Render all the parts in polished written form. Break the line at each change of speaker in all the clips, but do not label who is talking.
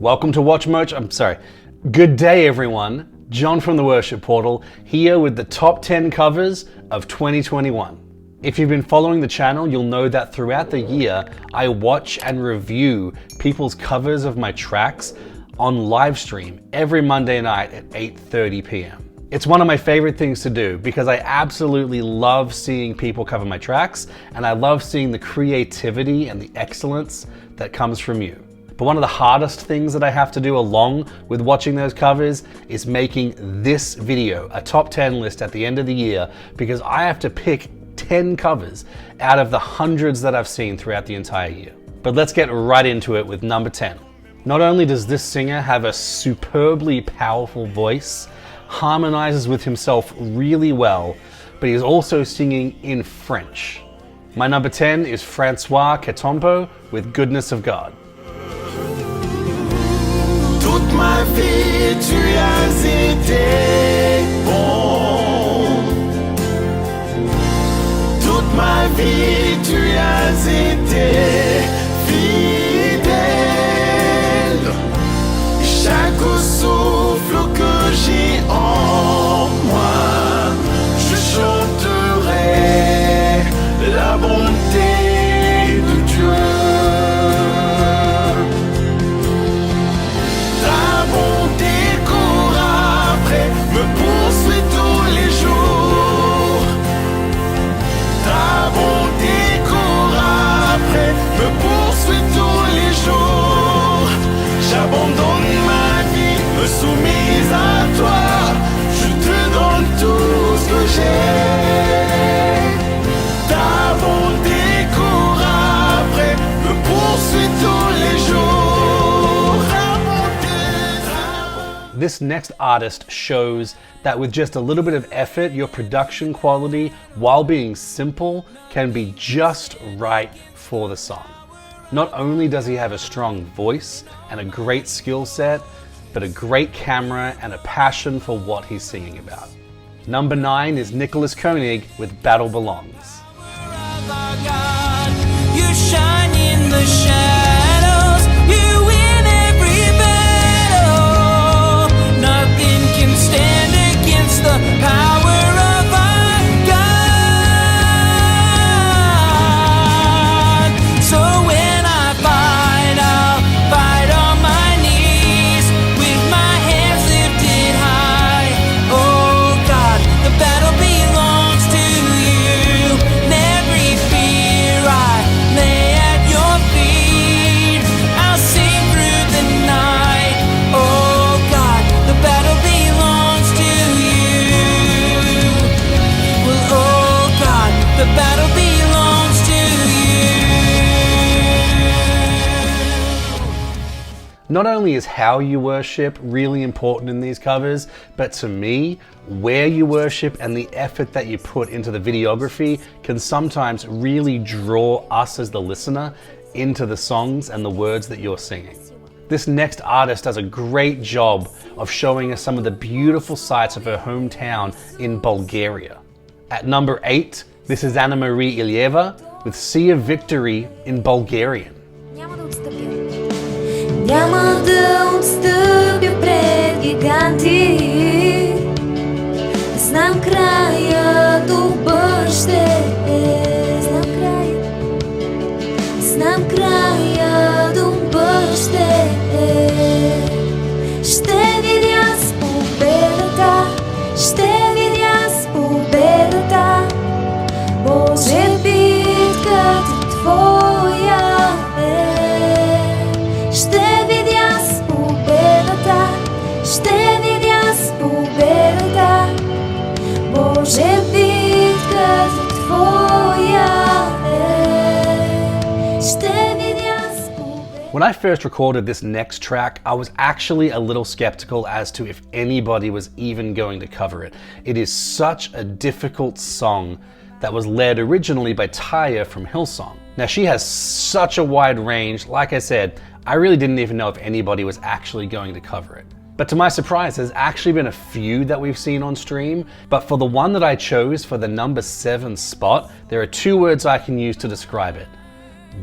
Welcome to Good day everyone. John from the Worship Portal here with the top 10 covers of 2021. If you've been following the channel, you'll know that throughout the year, I watch and review people's covers of my tracks on live stream every Monday night at 8:30 p.m. It's one of my favorite things to do because I absolutely love seeing people cover my tracks, and I love seeing the creativity and the excellence that comes from you. But one of the hardest things that I have to do along with watching those covers is making this video a top 10 list at the end of the year, because I have to pick 10 covers out of the hundreds that I've seen throughout the entire year. But let's get right into it with number 10. Not only does this singer have a superbly powerful voice, harmonizes with himself really well, but he's also singing in French. My number 10 is Francois Ketompo with Goodness of God.
Toute ma vie tu as été bon. Toute ma vie tu as été fidèle. Chaque souffle que j'ai en moi, je chanterai la bonté de Dieu. J'abandonne ma vie, me soumise à toi. Je te donne tout ce que j'ai. Ta bonté court après, me poursuit tous les jours.
This next artist shows that with just a little bit of effort, your production quality, while being simple, can be just right for the song. Not only does he have a strong voice and a great skill set, but a great camera and a passion for what he's singing about. Number 9 is Nicholas Koenig with Battle Belongs.
You shine in the shadows, you win every battle. Nothing can stand against the power of our God. So when I fight, I'll fight on my knees with my hands lifted high. Oh God, the battle belongs to you. And every fear I lay at your feet. I'll sing through the night. Oh God, the battle belongs to you. Well, oh God, the battle belongs to you.
Not only is how you worship really important in these covers, but to me, where you worship and the effort that you put into the videography can sometimes really draw us as the listener into the songs and the words that you're singing. This next artist does a great job of showing us some of the beautiful sights of her hometown in Bulgaria. At number 8, this is Anna Marie Ilieva with Sea of Victory in Bulgarian.
Няма да отстъпя пред гиганти. Знам края добър ще е. Знам края добър ще е. Ще видя с победата. Ще видя с победата. Боже, битката твоя е. Ще видя с победата, ще видя с победата. Боже, битката твоя е. Ще видя с победата.
When I first recorded this next track, I was actually a little skeptical as to if anybody was even going to cover it. It is such a difficult song that was led originally by Taya from Hillsong. Now she has such a wide range. Like I said, I really didn't even know if anybody was actually going to cover it. But to my surprise, there's actually been a few that we've seen on stream. But for the one that I chose for the number 7 spot, there are 2 words I can use to describe it: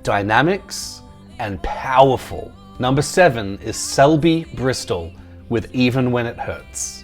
dynamics and powerful. Number 7 is Selby Bristol with Even When It Hurts.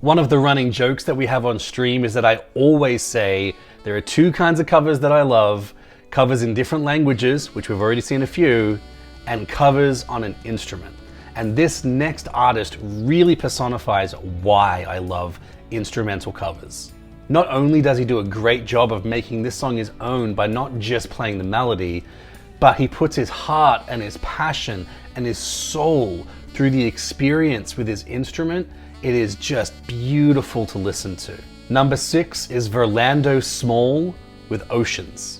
One of the running jokes that we have on stream is that I always say there are 2 kinds of covers that I love: covers in different languages, which we've already seen a few, and covers on an instrument. And this next artist really personifies why I love instrumental covers. Not only does he do a great job of making this song his own by not just playing the melody, but he puts his heart and his passion and his soul through the experience with his instrument. It is just beautiful to listen to. Number 6 is Verlando Small with Oceans.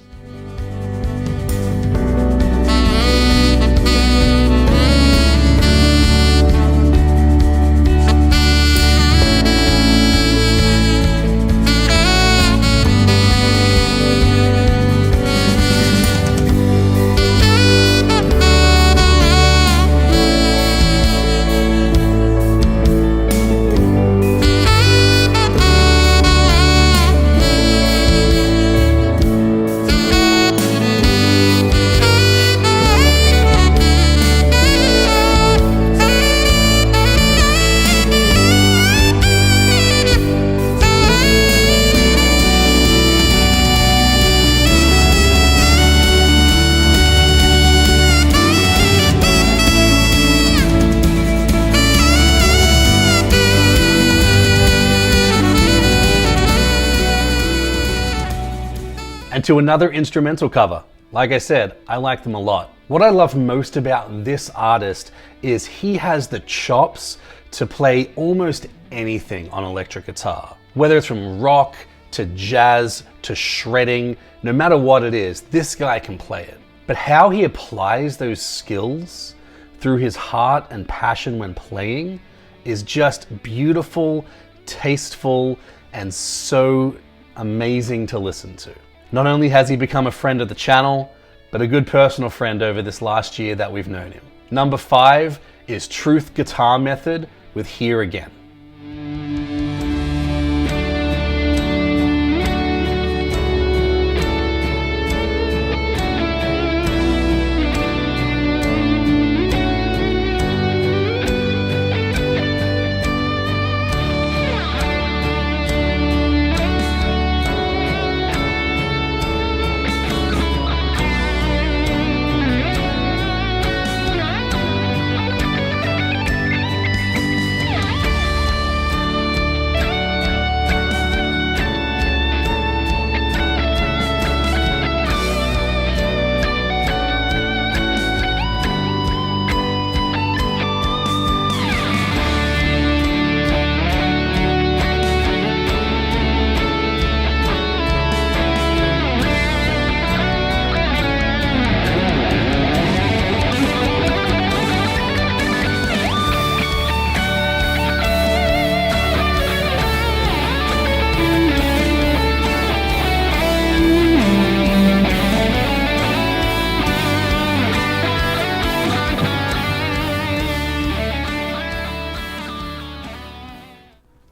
And to another instrumental cover. Like I said, I like them a lot. What I love most about this artist is he has the chops to play almost anything on electric guitar. Whether it's from rock to jazz to shredding, no matter what it is, this guy can play it. But how he applies those skills through his heart and passion when playing is just beautiful, tasteful, and so amazing to listen to. Not only has he become a friend of the channel, but a good personal friend over this last year that we've known him. Number 5 is Truth Guitar Method with Here Again.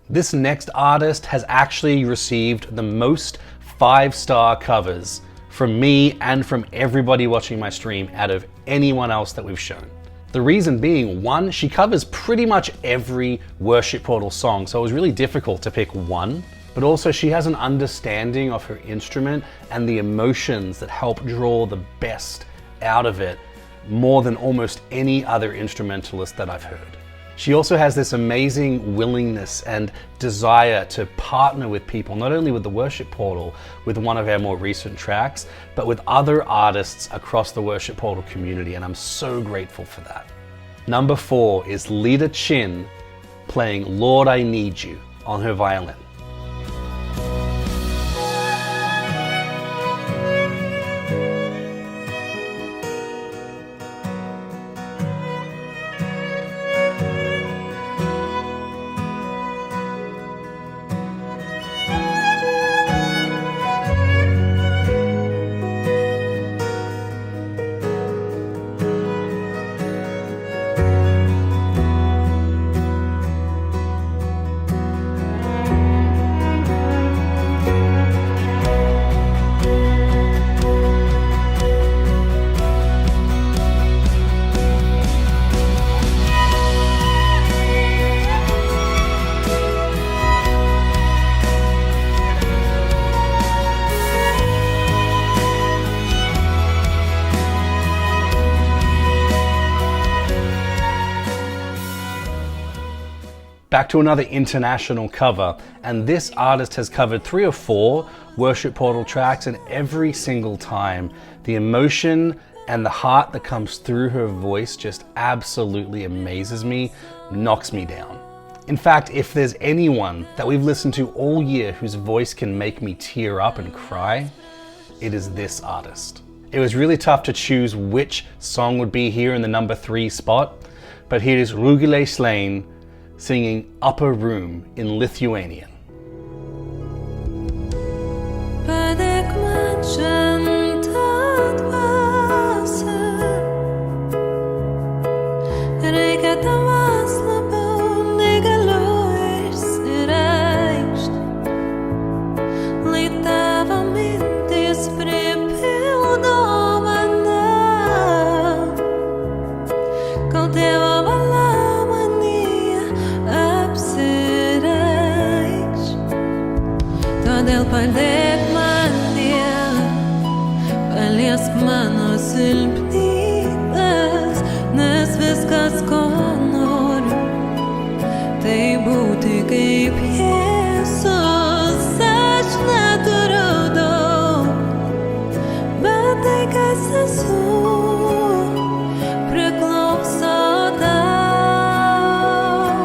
This next artist has actually received the most 5-star covers from me and from everybody watching my stream out of anyone else that we've shown. The reason being, 1, she covers pretty much every Worship Portal song, so it was really difficult to pick one. but also she has an understanding of her instrument and the emotions that help draw the best out of it more than almost any other instrumentalist that I've heard. She also has this amazing willingness and desire to partner with people, not only with the Worship Portal, with one of our more recent tracks, but with other artists across the Worship Portal community, and I'm so grateful for that. Number 4 is Lita Chin playing Lord I Need You on her violin. Back to another international cover, and this artist has covered 3 or 4 Worship Portal tracks, and every single time the emotion and the heart that comes through her voice just absolutely amazes me, knocks me down. In fact, if there's anyone that we've listened to all year whose voice can make me tear up and cry, it is this artist. It was really tough to choose which song would be here in the number 3 spot, but here is Rugile Slane singing Upper Room in Lithuanian.
Padėk man Dieve, paliesk mano silpnybes, nes viskas, ko noriu, tai būti kaip Jėzus. Aš neturiu daug, bet tai, kas esu, priklauso tau.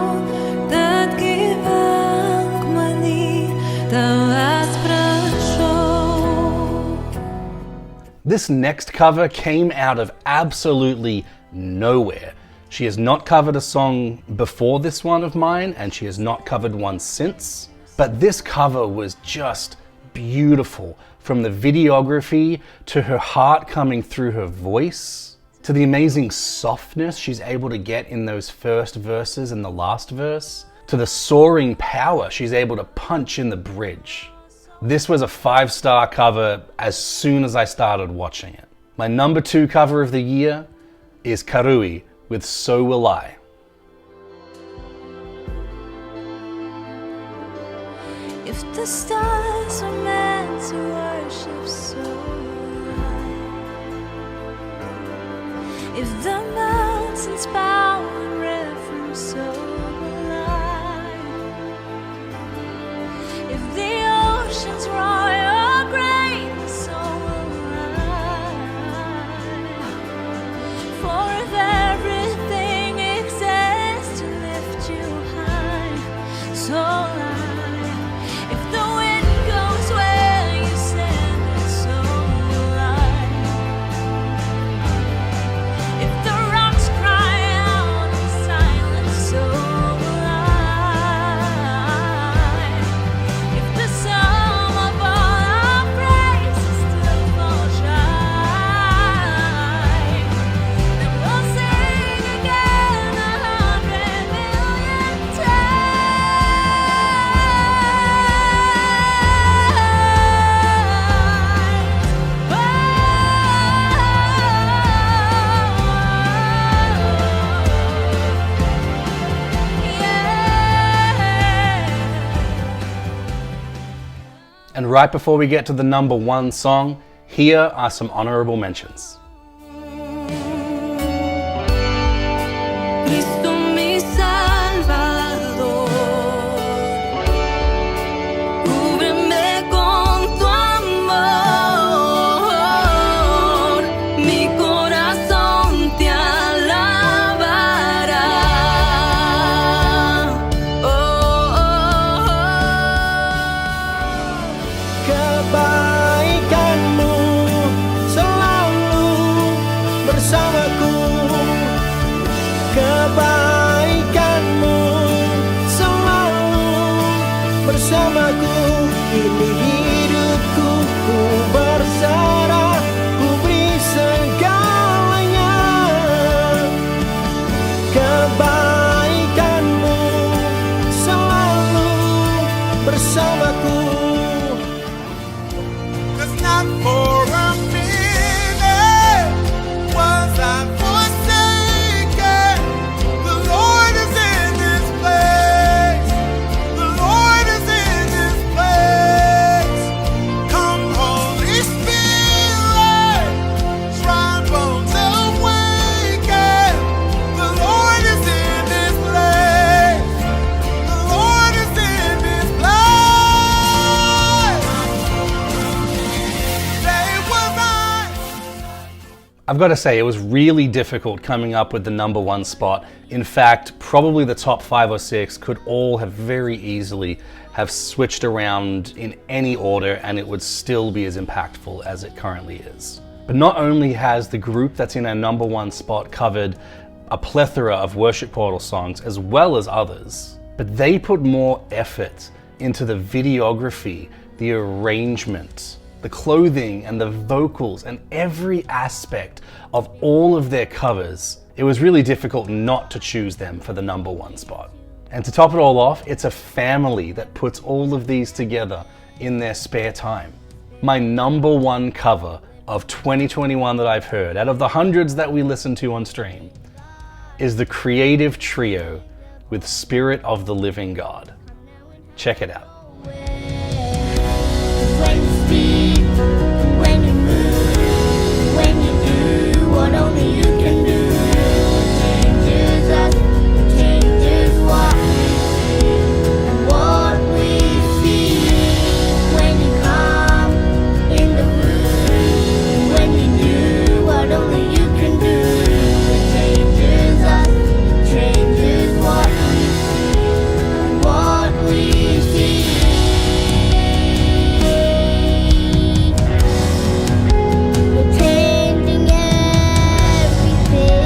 Tad gyvenk many, tavęs prašau.
This next cover came out of absolutely nowhere. She has not covered a song before this one of mine, and she has not covered one since. But this cover was just beautiful, from the videography to her heart coming through her voice, to the amazing softness she's able to get in those first verses and the last verse, to the soaring power she's able to punch in the bridge. This was a 5-star cover as soon as I started watching it. My number 2 cover of the year is Karui with So Will I.
If the stars were meant to worship, so will I. If the mountains bow in reverence, so will I. If the oceans roar your greatness, so will I. For if everything exists to lift you high, so will I. If the wind goes where you stand, so will I. If the rocks cry out in silence, so will I.
right before we get to the number one song, here are some honorable mentions.
Cristo mi Salvador, cúbreme con tu amor, mi corazón te alabará. Oh, oh, oh.
Kebaikanmu selalu bersamaku. Kebaikanmu selalu bersamaku. Ini hidupku, ku berserah, ku beri segalanya. Kebaikanmu selalu bersamaku.
Cause not for a minute was I forsaken. The Lord is in this place. The Lord is in this place. Come, Holy Spirit, tribals awaken. The Lord is in this place. The Lord is in this place. They were mine.
I've got to say, it was really difficult coming up with the number one spot. In fact, probably the top 5 or 6 could all have very easily have switched around in any order and it would still be as impactful as it currently is. But not only has the group that's in our number one spot covered a plethora of Worship Portal songs as well as others, but they put more effort into the videography, the arrangement, the clothing and the vocals and every aspect of all of their covers. It was really difficult not to choose them for the number one spot. And to top it all off, it's a family that puts all of these together in their spare time. My number one cover of 2021 that I've heard, out of the hundreds that we listen to on stream, is the creative trio with Spirit of the Living God. Check it out.
When you speak, when you move, when you do what only you can do, it changes us, changes what we see, and what we see. When you come in the room, when you do what only you can do, it changes us, changes what we see, and what we see. You're changing everything.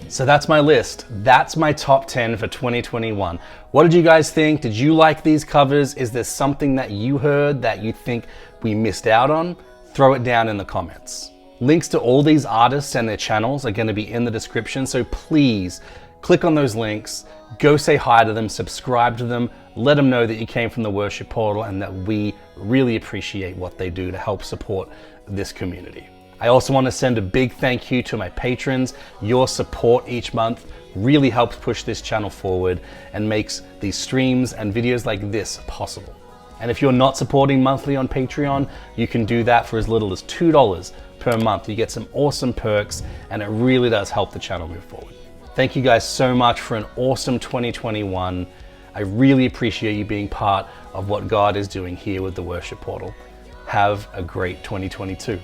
So that's my list. That's my top 10 for 2021. What did you guys think? Did you like these covers? Is there something that you heard that you think we missed out on? Throw it down in the comments. Links to all these artists and their channels are going to be in the description, so please click on those links, go say hi to them, subscribe to them, let them know that you came from the Worship Portal and that we really appreciate what they do to help support this community. I also want to send a big thank you to my patrons. Your support each month really helps push this channel forward and makes these streams and videos like this possible. And if you're not supporting monthly on Patreon, you can do that for as little as $2 per month. You get some awesome perks and it really does help the channel move forward. Thank you guys so much for an awesome 2021. I really appreciate you being part of what God is doing here with the Worship Portal. Have a great 2022.